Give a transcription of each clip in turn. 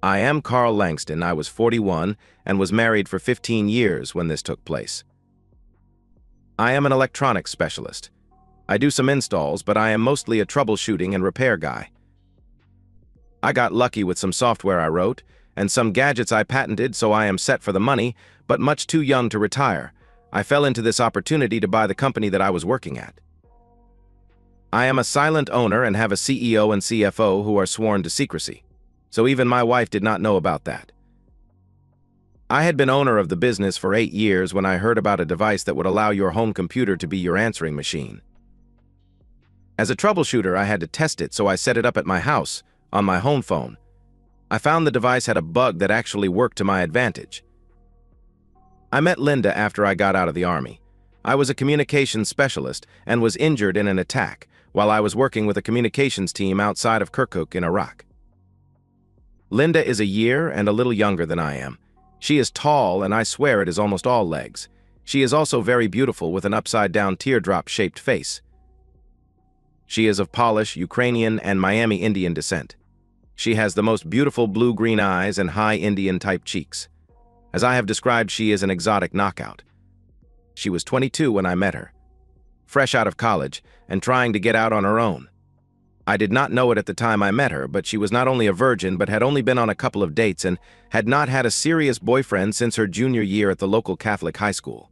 I am Carl Langston. I was 41 and was married for 15 years when this took place. I am an electronics specialist. I do some installs, but I am mostly a troubleshooting and repair guy. I got lucky with some software I wrote and some gadgets I patented, so I am set for the money, but much too young to retire. I fell into this opportunity to buy the company that I was working at. I am a silent owner and have a CEO and CFO who are sworn to secrecy, so even my wife did not know about that. I had been owner of the business for 8 years when I heard about a device that would allow your home computer to be your answering machine. As a troubleshooter, I had to test it, so I set it up at my house, on my home phone. I found the device had a bug that actually worked to my advantage. I met Linda after I got out of the Army. I was a communications specialist and was injured in an attack while I was working with a communications team outside of Kirkuk in Iraq. Linda is a year and a little younger than I am. She is tall, and I swear it is almost all legs. She is also very beautiful with an upside-down teardrop-shaped face. She is of Polish, Ukrainian, and Miami Indian descent. She has the most beautiful blue-green eyes and high Indian-type cheeks. As I have described, she is an exotic knockout. She was 22 when I met her, fresh out of college and trying to get out on her own. I did not know it at the time I met her, but she was not only a virgin but had only been on a couple of dates and had not had a serious boyfriend since her junior year at the local Catholic high school.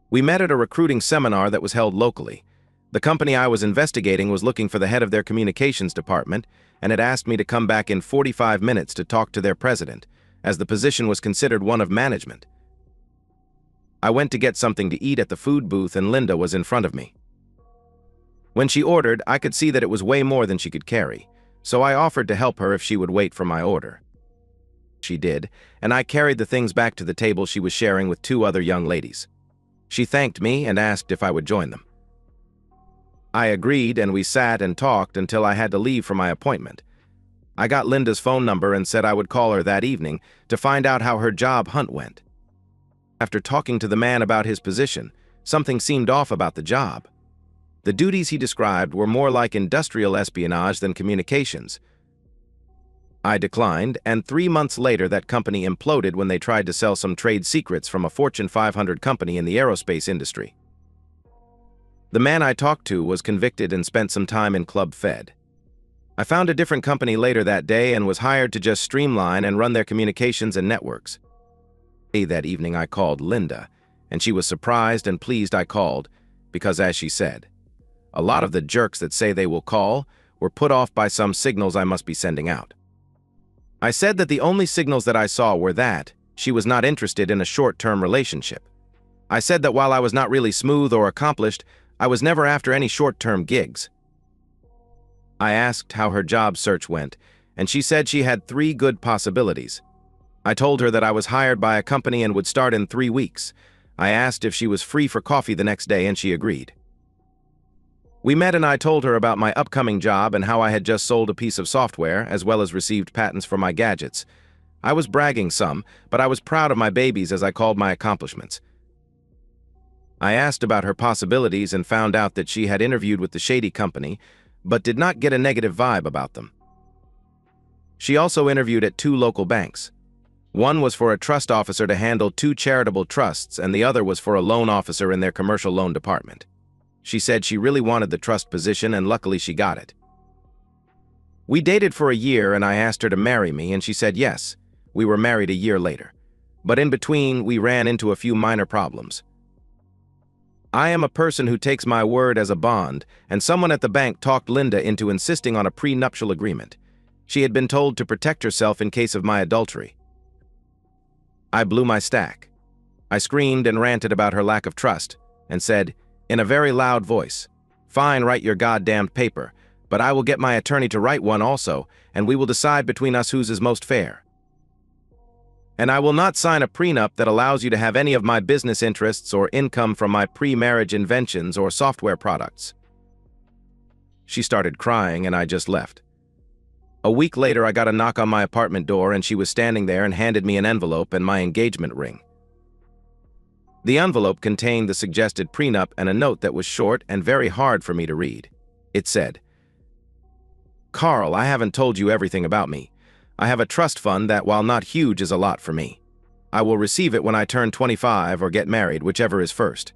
We met at a recruiting seminar that was held locally. The company I was investigating was looking for the head of their communications department and had asked me to come back in 45 minutes to talk to their president, as the position was considered one of management. I went to get something to eat at the food booth and Linda was in front of me. When she ordered, I could see that it was way more than she could carry, so I offered to help her if she would wait for my order. She did, and I carried the things back to the table she was sharing with 2 other young ladies. She thanked me and asked if I would join them. I agreed, and we sat and talked until I had to leave for my appointment. I got Linda's phone number and said I would call her that evening to find out how her job hunt went. After talking to the man about his position, something seemed off about the job. The duties he described were more like industrial espionage than communications. I declined, and 3 months later that company imploded when they tried to sell some trade secrets from a Fortune 500 company in the aerospace industry. The man I talked to was convicted and spent some time in Club Fed. I found a different company later that day and was hired to just streamline and run their communications and networks. That evening I called Linda, and she was surprised and pleased I called because, as she said, a lot of the jerks that say they will call were put off by some signals I must be sending out. I said that the only signals that I saw were that she was not interested in a short-term relationship. I said that while I was not really smooth or accomplished, I was never after any short-term gigs. I asked how her job search went, and she said she had 3 good possibilities. I told her that I was hired by a company and would start in 3 weeks. I asked if she was free for coffee the next day, and she agreed. We met and I told her about my upcoming job and how I had just sold a piece of software as well as received patents for my gadgets. I was bragging some, but I was proud of my babies as I called my accomplishments. I asked about her possibilities and found out that she had interviewed with the shady company, but did not get a negative vibe about them. She also interviewed at 2 local banks. One was for a trust officer to handle 2 charitable trusts, and the other was for a loan officer in their commercial loan department. She said she really wanted the trust position, and luckily she got it. We dated for a year, and I asked her to marry me, and she said yes. We were married a year later. But in between, we ran into a few minor problems. I am a person who takes my word as a bond, and someone at the bank talked Linda into insisting on a prenuptial agreement. She had been told to protect herself in case of my adultery. I blew my stack. I screamed and ranted about her lack of trust, and said, in a very loud voice, "Fine, write your goddamned paper, but I will get my attorney to write one also, and we will decide between us whose is most fair. And I will not sign a prenup that allows you to have any of my business interests or income from my pre-marriage inventions or software products." She started crying, and I just left. A week later, I got a knock on my apartment door, and she was standing there and handed me an envelope and my engagement ring. The envelope contained the suggested prenup and a note that was short and very hard for me to read. It said, "Carl, I haven't told you everything about me. I have a trust fund that, while not huge, is a lot for me. I will receive it when I turn 25 or get married, whichever is first.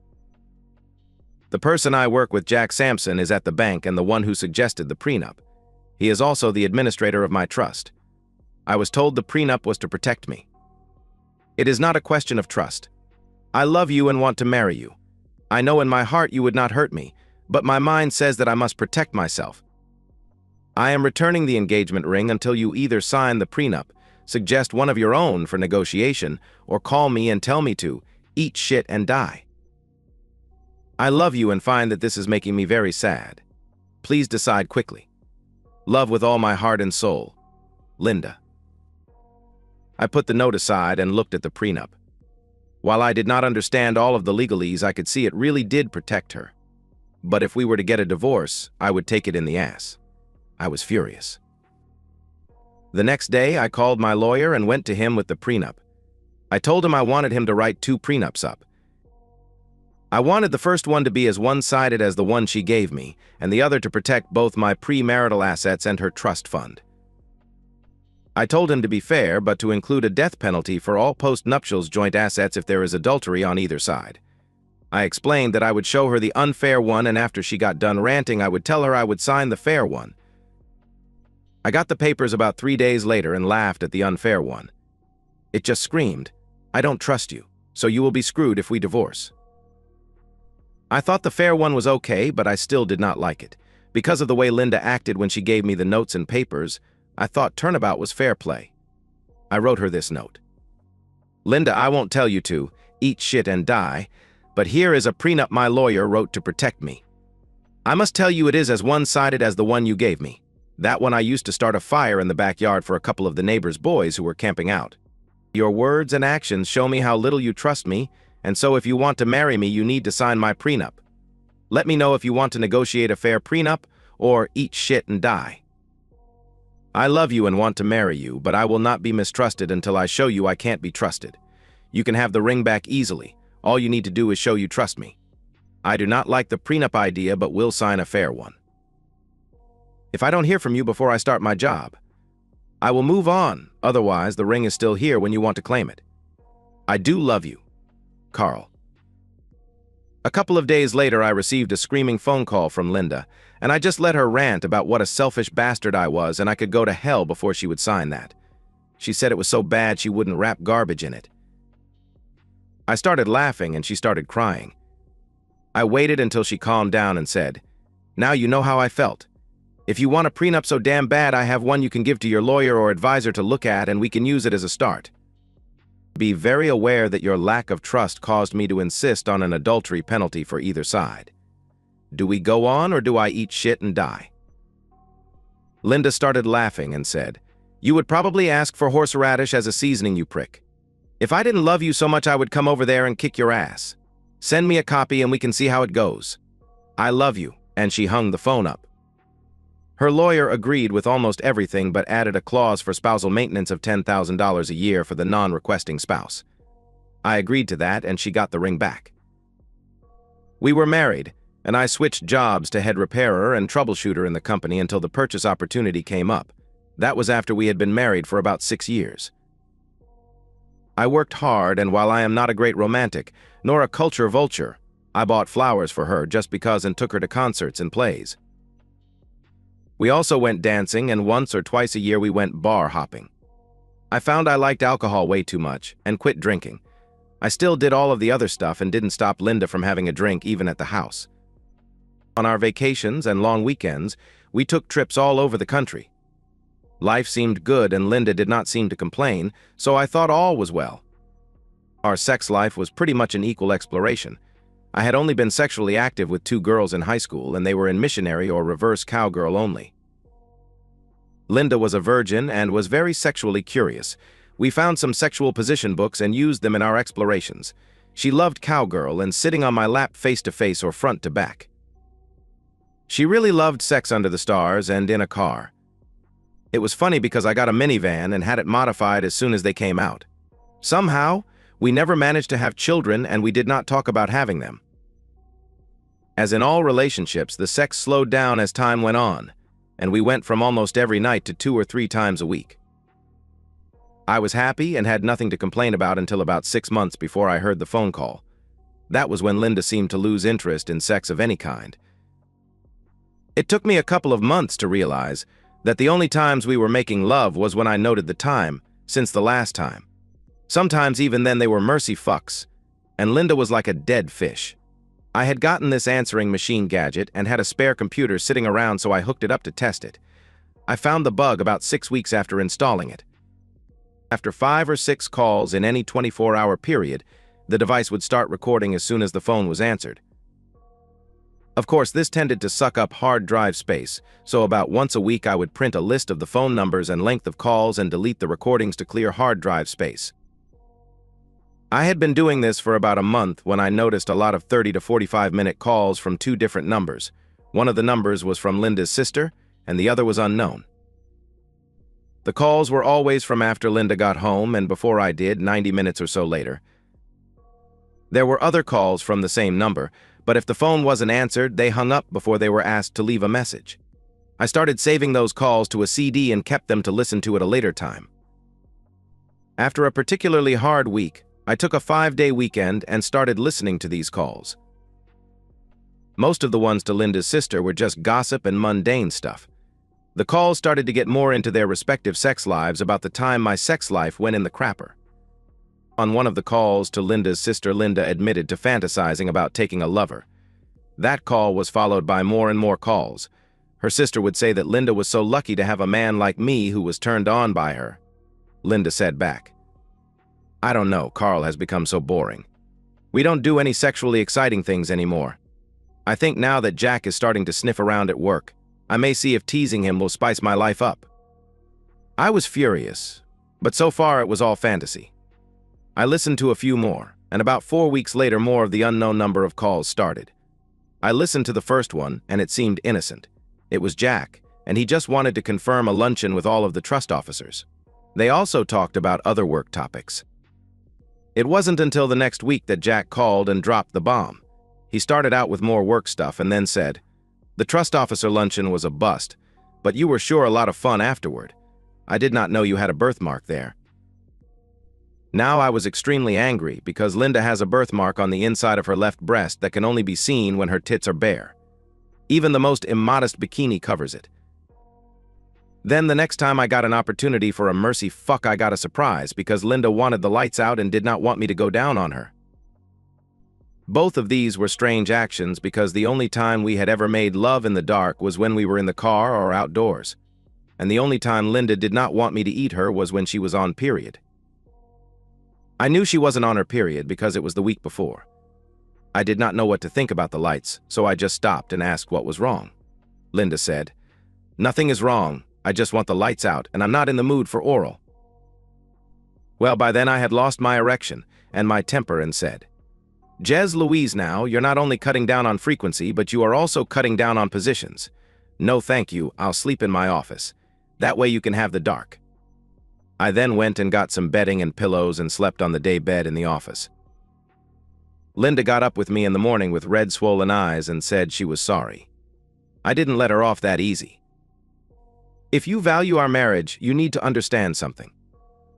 The person I work with, Jack Sampson, is at the bank and the one who suggested the prenup. He is also the administrator of my trust. I was told the prenup was to protect me. It is not a question of trust. I love you and want to marry you. I know in my heart you would not hurt me, but my mind says that I must protect myself. I am returning the engagement ring until you either sign the prenup, suggest one of your own for negotiation, or call me and tell me to eat shit and die. I love you and find that this is making me very sad. Please decide quickly. Love with all my heart and soul. Linda. I put the note aside and looked at the prenup. While I did not understand all of the legalese, I could see it really did protect her. But if we were to get a divorce, I would take it in the ass. I was furious. The next day, I called my lawyer and went to him with the prenup. I told him I wanted him to write 2 prenups up. I wanted the first one to be as one-sided as the one she gave me, and the other to protect both my premarital assets and her trust fund. I told him to be fair, but to include a death penalty for all post-nuptials joint assets if there is adultery on either side. I explained that I would show her the unfair one, and after she got done ranting, I would tell her I would sign the fair one. I got the papers about 3 days later and laughed at the unfair one. It just screamed, "I don't trust you, so you will be screwed if we divorce." I thought the fair one was okay, but I still did not like it. Because of the way Linda acted when she gave me the notes and papers, I thought turnabout was fair play. I wrote her this note. "Linda, I won't tell you to eat shit and die, but here is a prenup my lawyer wrote to protect me. I must tell you it is as one-sided as the one you gave me. That one I used to start a fire in the backyard for a couple of the neighbors' boys who were camping out. Your words and actions show me how little you trust me, and so if you want to marry me, you need to sign my prenup. Let me know if you want to negotiate a fair prenup or eat shit and die. I love you and want to marry you, but I will not be mistrusted until I show you I can't be trusted. You can have the ring back easily. All you need to do is show you trust me. I do not like the prenup idea, but will sign a fair one. If I don't hear from you before I start my job, I will move on. Otherwise, the ring is still here when you want to claim it. I do love you. Carl." A couple of days later, I received a screaming phone call from Linda, and I just let her rant about what a selfish bastard I was and I could go to hell before she would sign that. She said it was so bad she wouldn't wrap garbage in it. I started laughing and she started crying. I waited until she calmed down and said, "Now you know how I felt. If you want a prenup so damn bad, I have one you can give to your lawyer or advisor to look at, and we can use it as a start. Be very aware that your lack of trust caused me to insist on an adultery penalty for either side. Do we go on or do I eat shit and die?" Linda started laughing and said, "You would probably ask for horseradish as a seasoning, you prick. If I didn't love you so much, I would come over there and kick your ass. Send me a copy and we can see how it goes. I love you," and she hung the phone up. Her lawyer agreed with almost everything but added a clause for spousal maintenance of $10,000 a year for the non-requesting spouse. I agreed to that and she got the ring back. We were married, and I switched jobs to head repairer and troubleshooter in the company until the purchase opportunity came up. That was after we had been married for about 6 years. I worked hard, and while I am not a great romantic, nor a culture vulture, I bought flowers for her just because and took her to concerts and plays. We also went dancing, and once or twice a year we went bar hopping. I found I liked alcohol way too much and quit drinking. I still did all of the other stuff and didn't stop Linda from having a drink even at the house. On our vacations and long weekends, we took trips all over the country. Life seemed good and Linda did not seem to complain, so I thought all was well. Our sex life was pretty much an equal exploration. I had only been sexually active with 2 girls in high school, and they were in missionary or reverse cowgirl only. Linda was a virgin and was very sexually curious. We found some sexual position books and used them in our explorations. She loved cowgirl and sitting on my lap face-to-face or front to back. She really loved sex under the stars and in a car. It was funny because I got a minivan and had it modified as soon as they came out. Somehow, we never managed to have children and we did not talk about having them. As in all relationships, the sex slowed down as time went on, and we went from almost every night to 2 or 3 times a week. I was happy and had nothing to complain about until about 6 months before I heard the phone call. That was when Linda seemed to lose interest in sex of any kind. It took me a couple of months to realize that the only times we were making love was when I noted the time, since the last time. Sometimes even then they were mercy fucks, and Linda was like a dead fish. I had gotten this answering machine gadget and had a spare computer sitting around, so I hooked it up to test it. I found the bug about 6 weeks after installing it. After 5 or 6 calls in any 24-hour period, the device would start recording as soon as the phone was answered. Of course, this tended to suck up hard drive space, so about once a week I would print a list of the phone numbers and length of calls and delete the recordings to clear hard drive space. I had been doing this for about a month when I noticed a lot of 30 to 45-minute calls from 2 different numbers. One of the numbers was from Linda's sister, and the other was unknown. The calls were always from after Linda got home and before I did, 90 minutes or so later. There were other calls from the same number, but if the phone wasn't answered, they hung up before they were asked to leave a message. I started saving those calls to a CD and kept them to listen to at a later time. After a particularly hard week, I took a 5-day weekend and started listening to these calls. Most of the ones to Linda's sister were just gossip and mundane stuff. The calls started to get more into their respective sex lives about the time my sex life went in the crapper. On one of the calls to Linda's sister, Linda admitted to fantasizing about taking a lover. That call was followed by more and more calls. Her sister would say that Linda was so lucky to have a man like me who was turned on by her. Linda said back, "I don't know, Carl has become so boring. We don't do any sexually exciting things anymore. I think now that Jack is starting to sniff around at work, I may see if teasing him will spice my life up." I was furious, but so far it was all fantasy. I listened to a few more, and about 4 weeks later more of the unknown number of calls started. I listened to the first one, and it seemed innocent. It was Jack, and he just wanted to confirm a luncheon with all of the trust officers. They also talked about other work topics. It wasn't until the next week that Jack called and dropped the bomb. He started out with more work stuff and then said, "The trust officer luncheon was a bust, but you were sure a lot of fun afterward. I did not know you had a birthmark there." Now I was extremely angry because Linda has a birthmark on the inside of her left breast that can only be seen when her tits are bare. Even the most immodest bikini covers it. Then the next time I got an opportunity for a mercy fuck, I got a surprise because Linda wanted the lights out and did not want me to go down on her. Both of these were strange actions because the only time we had ever made love in the dark was when we were in the car or outdoors. And the only time Linda did not want me to eat her was when she was on period. I knew she wasn't on her period because it was the week before. I did not know what to think about the lights, so I just stopped and asked what was wrong. Linda said, "Nothing is wrong. I just want the lights out, and I'm not in the mood for oral." Well, by then I had lost my erection and my temper and said, "Jez Louise, now, you're not only cutting down on frequency, but you are also cutting down on positions. No thank you, I'll sleep in my office. That way you can have the dark." I then went and got some bedding and pillows and slept on the day bed in the office. Linda got up with me in the morning with red, swollen eyes and said she was sorry. I didn't let her off that easy. If you value our marriage, you need to understand something.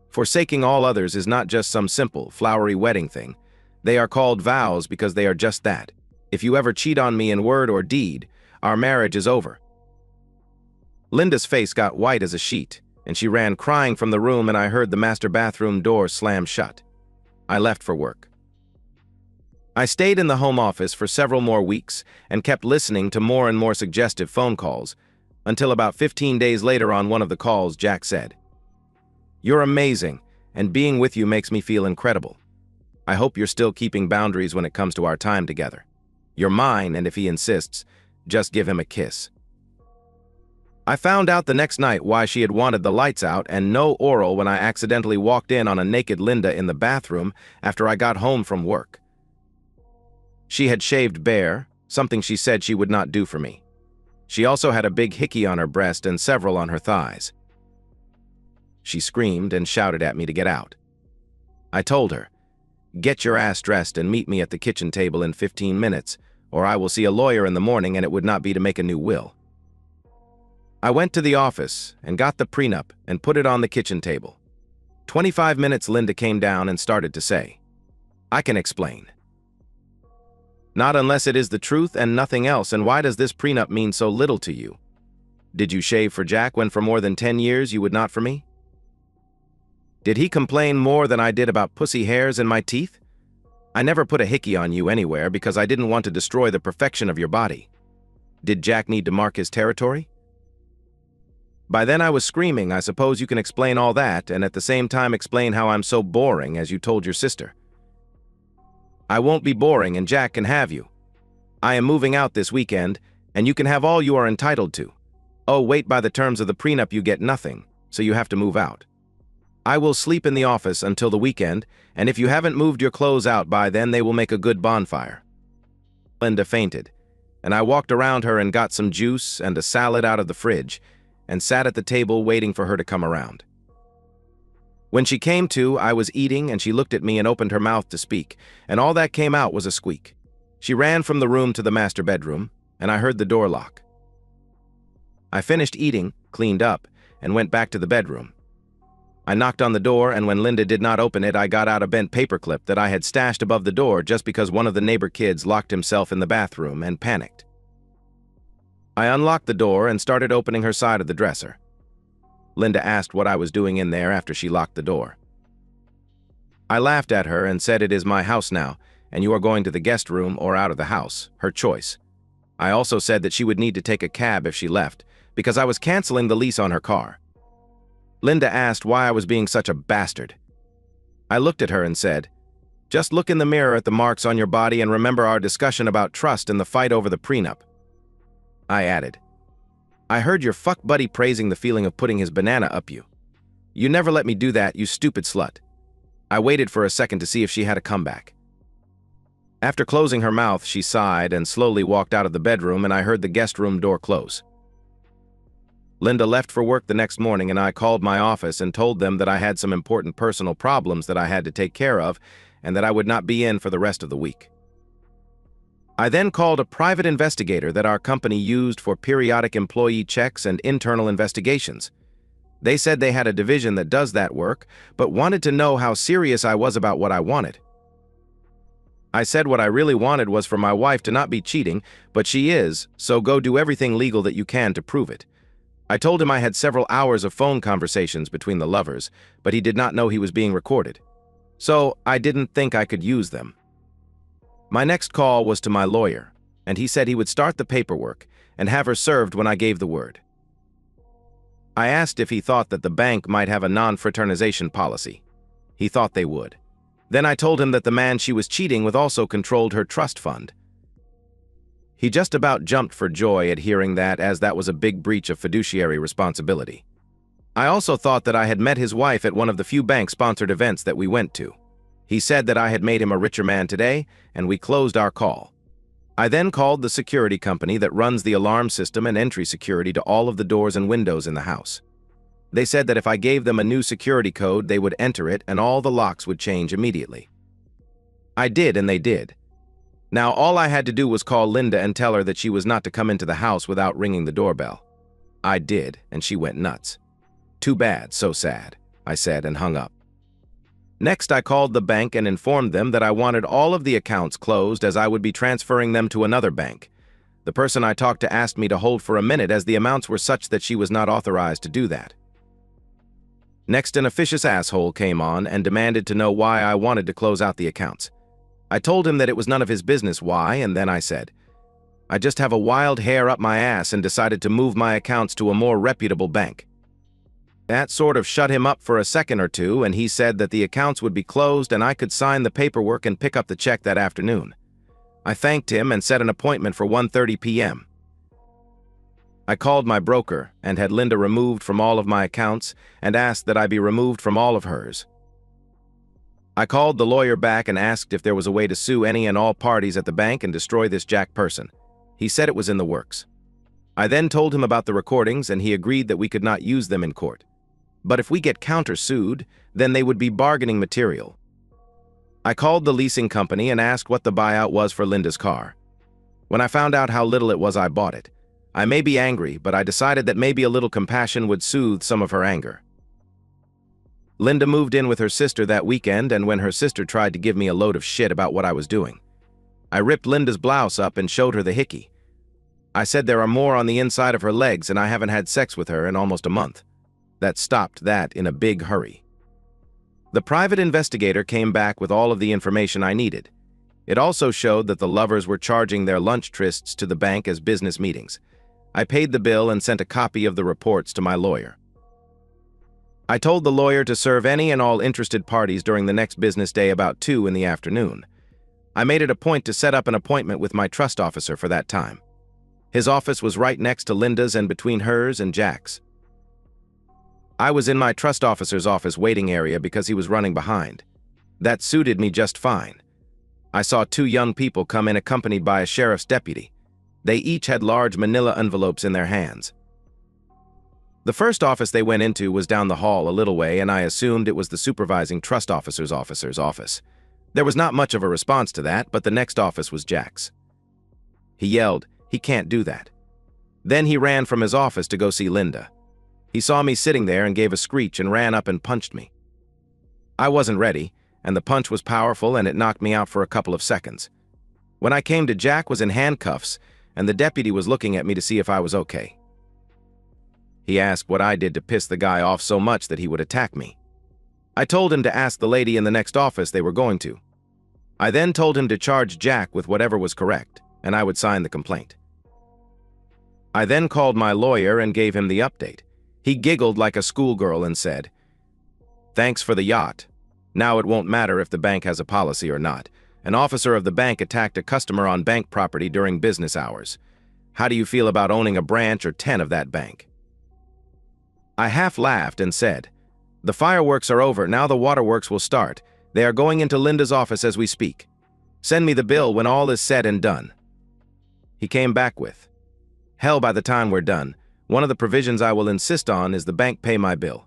Forsaking all others is not just some simple, flowery wedding thing. They are called vows because they are just that. If you ever cheat on me in word or deed, our marriage is over. Linda's face got white as a sheet, and she ran crying from the room, and I heard the master bathroom door slam shut. I left for work. I stayed in the home office for several more weeks and kept listening to more and more suggestive phone calls, until about 15 days later on one of the calls, Jack said, "You're amazing, and being with you makes me feel incredible. I hope you're still keeping boundaries when it comes to our time together. You're mine, and if he insists, just give him a kiss." I found out the next night why she had wanted the lights out and no oral when I accidentally walked in on a naked Linda in the bathroom after I got home from work. She had shaved bare, something she said she would not do for me. She also had a big hickey on her breast and several on her thighs. She screamed and shouted at me to get out. I told her, "Get your ass dressed and meet me at the kitchen table in 15 minutes, or I will see a lawyer in the morning, and it would not be to make a new will." I went to the office and got the prenup and put it on the kitchen table. 25 minutes Linda came down and started to say, "I can explain." "Not unless it is the truth and nothing else, and why does this prenup mean so little to you? Did you shave for Jack when for more than 10 years you would not for me? Did he complain more than I did about pussy hairs in my teeth? I never put a hickey on you anywhere because I didn't want to destroy the perfection of your body. Did Jack need to mark his territory? By then I was screaming, I suppose you can explain all that and at the same time explain how I'm so boring as you told your sister. I won't be boring and Jack can have you. I am moving out this weekend and you can have all you are entitled to. Oh, wait, by the terms of the prenup you get nothing, so you have to move out. I will sleep in the office until the weekend, and if you haven't moved your clothes out by then, they will make a good bonfire." Linda fainted, and I walked around her and got some juice and a salad out of the fridge, and sat at the table waiting for her to come around. When she came to, I was eating, and she looked at me and opened her mouth to speak, and all that came out was a squeak. She ran from the room to the master bedroom, and I heard the door lock. I finished eating, cleaned up, and went back to the bedroom. I knocked on the door, and when Linda did not open it, I got out a bent paperclip that I had stashed above the door just because one of the neighbor kids locked himself in the bathroom and panicked. I unlocked the door and started opening her side of the dresser. Linda asked what I was doing in there after she locked the door. I laughed at her and said, "It is my house now, and you are going to the guest room or out of the house, her choice." I also said that she would need to take a cab if she left, because I was canceling the lease on her car. Linda asked why I was being such a bastard. I looked at her and said, "Just look in the mirror at the marks on your body and remember our discussion about trust and the fight over the prenup." I added, "I heard your fuck buddy praising the feeling of putting his banana up you. You never let me do that, you stupid slut." I waited for a second to see if she had a comeback. After closing her mouth, she sighed and slowly walked out of the bedroom, and I heard the guest room door close. Linda left for work the next morning, and I called my office and told them that I had some important personal problems that I had to take care of and that I would not be in for the rest of the week. I then called a private investigator that our company used for periodic employee checks and internal investigations. They said they had a division that does that work, but wanted to know how serious I was about what I wanted. I said what I really wanted was for my wife to not be cheating, but she is, so go do everything legal that you can to prove it. I told him I had several hours of phone conversations between the lovers, but he did not know he was being recorded. So I didn't think I could use them. My next call was to my lawyer, and he said he would start the paperwork and have her served when I gave the word. I asked if he thought that the bank might have a non-fraternization policy. He thought they would. Then I told him that the man she was cheating with also controlled her trust fund. He just about jumped for joy at hearing that, as that was a big breach of fiduciary responsibility. I also thought that I had met his wife at one of the few bank-sponsored events that we went to. He said that I had made him a richer man today, and we closed our call. I then called the security company that runs the alarm system and entry security to all of the doors and windows in the house. They said that if I gave them a new security code, they would enter it and all the locks would change immediately. I did, and they did. Now all I had to do was call Linda and tell her that she was not to come into the house without ringing the doorbell. I did, and she went nuts. "Too bad, so sad," I said and hung up. Next, I called the bank and informed them that I wanted all of the accounts closed as I would be transferring them to another bank. The person I talked to asked me to hold for a minute as the amounts were such that she was not authorized to do that. Next, an officious asshole came on and demanded to know why I wanted to close out the accounts. I told him that it was none of his business why, and then I said, "I just have a wild hair up my ass and decided to move my accounts to a more reputable bank." That sort of shut him up for a second or two, and he said that the accounts would be closed and I could sign the paperwork and pick up the check that afternoon. I thanked him and set an appointment for 1:30 p.m. I called my broker and had Linda removed from all of my accounts and asked that I be removed from all of hers. I called the lawyer back and asked if there was a way to sue any and all parties at the bank and destroy this Jack person. He said it was in the works. I then told him about the recordings and he agreed that we could not use them in court. But if we get countersued, then they would be bargaining material. I called the leasing company and asked what the buyout was for Linda's car. When I found out how little it was, I bought it. I may be angry, but I decided that maybe a little compassion would soothe some of her anger. Linda moved in with her sister that weekend, and when her sister tried to give me a load of shit about what I was doing, I ripped Linda's blouse up and showed her the hickey. I said there are more on the inside of her legs and I haven't had sex with her in almost a month. That stopped that in a big hurry. The private investigator came back with all of the information I needed. It also showed that the lovers were charging their lunch trysts to the bank as business meetings. I paid the bill and sent a copy of the reports to my lawyer. I told the lawyer to serve any and all interested parties during the next business day about 2 in the afternoon. I made it a point to set up an appointment with my trust officer for that time. His office was right next to Linda's and between hers and Jack's. I was in my trust officer's office waiting area because he was running behind. That suited me just fine. I saw 2 young people come in accompanied by a sheriff's deputy. They each had large manila envelopes in their hands. The first office they went into was down the hall a little way, and I assumed it was the supervising trust officer's office. There was not much of a response to that, but the next office was Jack's. He yelled, "He can't do that." Then he ran from his office to go see Linda. He saw me sitting there and gave a screech and ran up and punched me. I wasn't ready, and the punch was powerful and it knocked me out for a couple of seconds. When I came to, Jack was in handcuffs, and the deputy was looking at me to see if I was okay. He asked what I did to piss the guy off so much that he would attack me. I told him to ask the lady in the next office they were going to. I then told him to charge Jack with whatever was correct, and I would sign the complaint. I then called my lawyer and gave him the update. He giggled like a schoolgirl and said, "Thanks for the yacht. Now it won't matter if the bank has a policy or not. An officer of the bank attacked a customer on bank property during business hours. How do you feel about owning a branch or 10 of that bank?" I half laughed and said, "The fireworks are over, now the waterworks will start. They are going into Linda's office as we speak. Send me the bill when all is said and done." He came back with, "Hell, by the time we're done, one of the provisions I will insist on is the bank pay my bill.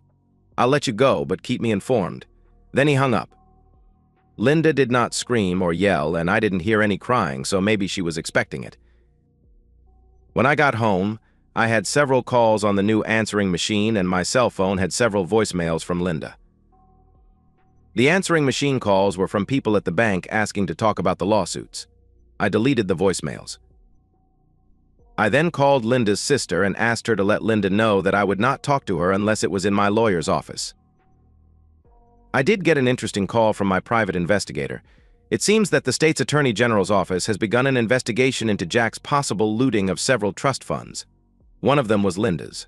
I'll let you go, but keep me informed." Then he hung up. Linda did not scream or yell, and I didn't hear any crying, so maybe she was expecting it. When I got home, I had several calls on the new answering machine, and my cell phone had several voicemails from Linda. The answering machine calls were from people at the bank asking to talk about the lawsuits. I deleted the voicemails. I then called Linda's sister and asked her to let Linda know that I would not talk to her unless it was in my lawyer's office. I did get an interesting call from my private investigator. It seems that the state's attorney general's office has begun an investigation into Jack's possible looting of several trust funds. One of them was Linda's.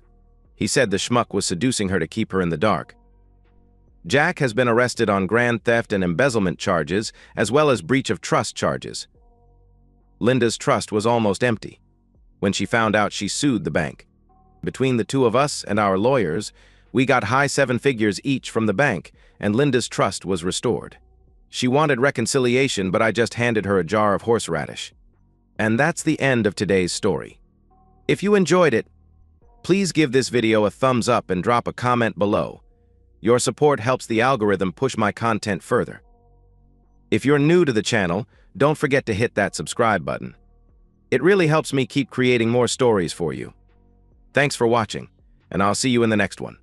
He said the schmuck was seducing her to keep her in the dark. Jack has been arrested on grand theft and embezzlement charges, as well as breach of trust charges. Linda's trust was almost empty. When she found out, she sued the bank. Between the 2 of us and our lawyers, we got high 7 figures each from the bank, and Linda's trust was restored. She wanted reconciliation, but I just handed her a jar of horseradish. And that's the end of today's story. If you enjoyed it, please give this video a thumbs up and drop a comment below. Your support helps the algorithm push my content further. If you're new to the channel, don't forget to hit that subscribe button. It really helps me keep creating more stories for you. Thanks for watching, and I'll see you in the next one.